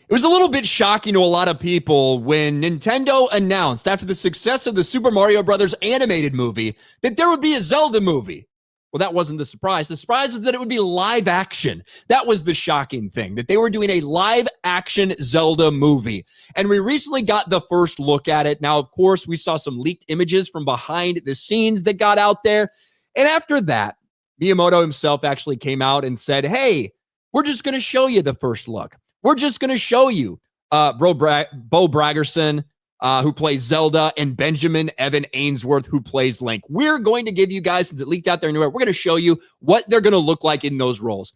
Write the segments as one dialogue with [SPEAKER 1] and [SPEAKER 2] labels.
[SPEAKER 1] It was a little bit shocking to a lot of people when Nintendo announced, after the success of the Super Mario Brothers animated movie, that there would be a Zelda movie. Well, that wasn't the surprise. The surprise was that it would be live action. That was the shocking thing, that they were doing a live action Zelda movie. And we recently got the first look at it. Now, of course, we saw some leaked images from behind the scenes that got out there. And after that, Miyamoto himself actually came out and said, hey, we're just going to show you the first look. We're just going to show you Bo Braggerson, who plays Zelda, and Benjamin Evan Ainsworth, who plays Link. We're going to give you guys, since it leaked out there anywhere, we're going to show you what they're going to look like in those roles.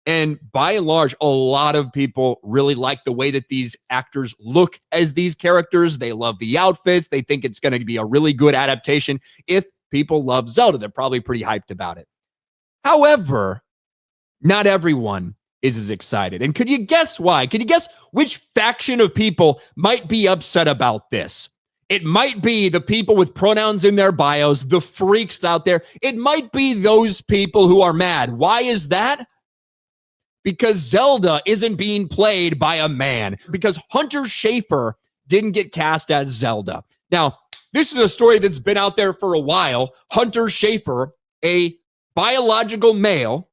[SPEAKER 1] And by and large, a lot of people really like the way that these actors look as these characters. They love the outfits. They think it's going to be a really good adaptation. If people love Zelda, they're probably pretty hyped about it. However, not everyone is as excited. And could you guess why? Could you guess which faction of people might be upset about this? It might be the people with pronouns in their bios, the freaks out there. It might be those people who are mad. Why is that? Because Zelda isn't being played by a man. Because Hunter Schafer didn't get cast as Zelda. Now, this is a story that's been out there for a while. Hunter Schafer, a biological male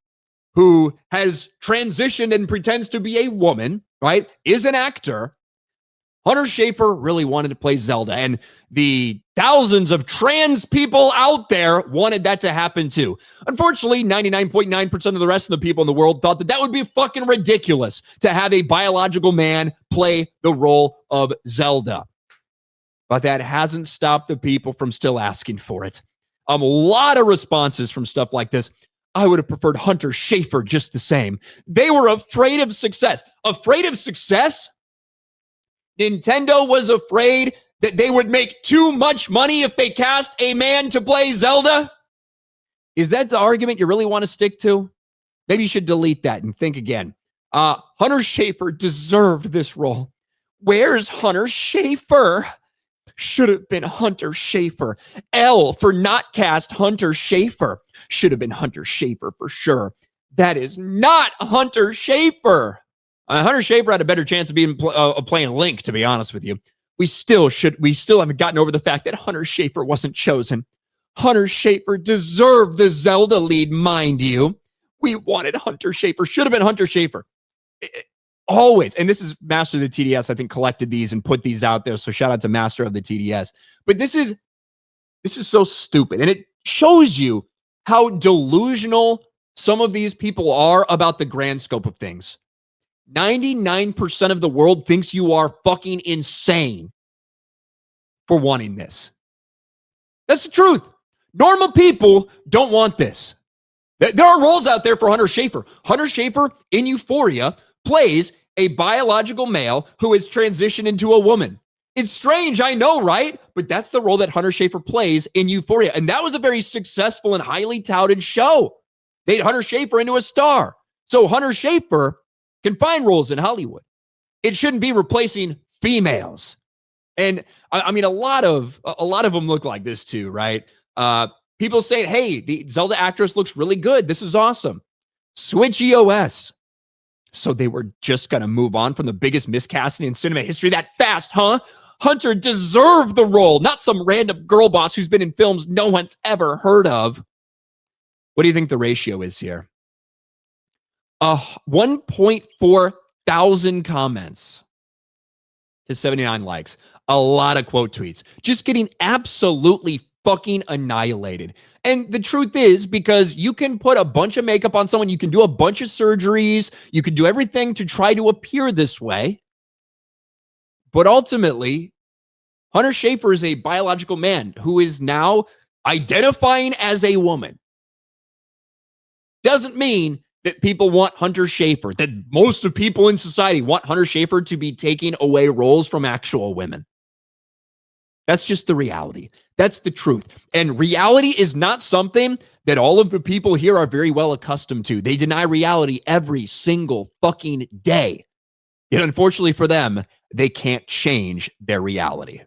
[SPEAKER 1] who has transitioned and pretends to be a woman, right, is an actor. Hunter Schafer really wanted to play Zelda, and the thousands of trans people out there wanted that to happen too. Unfortunately, 99.9% of the rest of the people in the world thought that that would be fucking ridiculous to have a biological man play the role of Zelda. But that hasn't stopped the people from still asking for it. A lot of responses from stuff like this. I would have preferred Hunter Schafer just the same. They were afraid of success. Afraid of success? Nintendo was afraid that they would make too much money if they cast a man to play Zelda? Is that the argument you really want to stick to? Maybe you should delete that and think again. Hunter Schafer deserved this role. Where's Hunter Schafer? Should have been Hunter Schafer. L for not cast Hunter Schafer. Should have been Hunter Schafer for sure. That is not Hunter Schafer. Hunter Schafer had a better chance of being playing Link, to be honest with you. We still haven't gotten over the fact that Hunter Schafer wasn't chosen. Hunter Schafer deserved the Zelda lead, mind you. We wanted Hunter Schafer. Should have been Hunter Schafer. Always. And this is Master of the TDS, I think, collected these and put these out there. So shout out to Master of the TDS. But this is so stupid. And it shows you how delusional some of these people are about the grand scope of things. 99% of the world thinks you are fucking insane for wanting this. That's the truth. Normal people don't want this. There are roles out there for Hunter Schafer. Hunter Schafer in Euphoria plays a biological male who has transitioned into a woman. It's strange, I know, right? But that's the role that Hunter Schafer plays in Euphoria. And that was a very successful and highly touted show. Made Hunter Schafer into a star. So Hunter Schafer can find roles in Hollywood. It shouldn't be replacing females. And I mean, a lot of them look like this too, right? People saying, hey, the Zelda actress looks really good. This is awesome. Switch EOS. So they were just going to move on from the biggest miscasting in cinema history that fast, huh? Hunter deserved the role, not some random girl boss who's been in films no one's ever heard of. What do you think the ratio is here? 1.4 thousand comments to 79 likes. A lot of quote tweets. Just getting absolutely fucking annihilated. And the truth is, because you can put a bunch of makeup on someone, you can do a bunch of surgeries, you can do everything to try to appear this way. But ultimately, Hunter Schafer is a biological man who is now identifying as a woman. Doesn't mean that people want Hunter Schafer, that most of people in society want Hunter Schafer to be taking away roles from actual women. That's just the reality. That's the truth. And reality is not something that all of the people here are very well accustomed to. They deny reality every single fucking day. Yet unfortunately for them, they can't change their reality.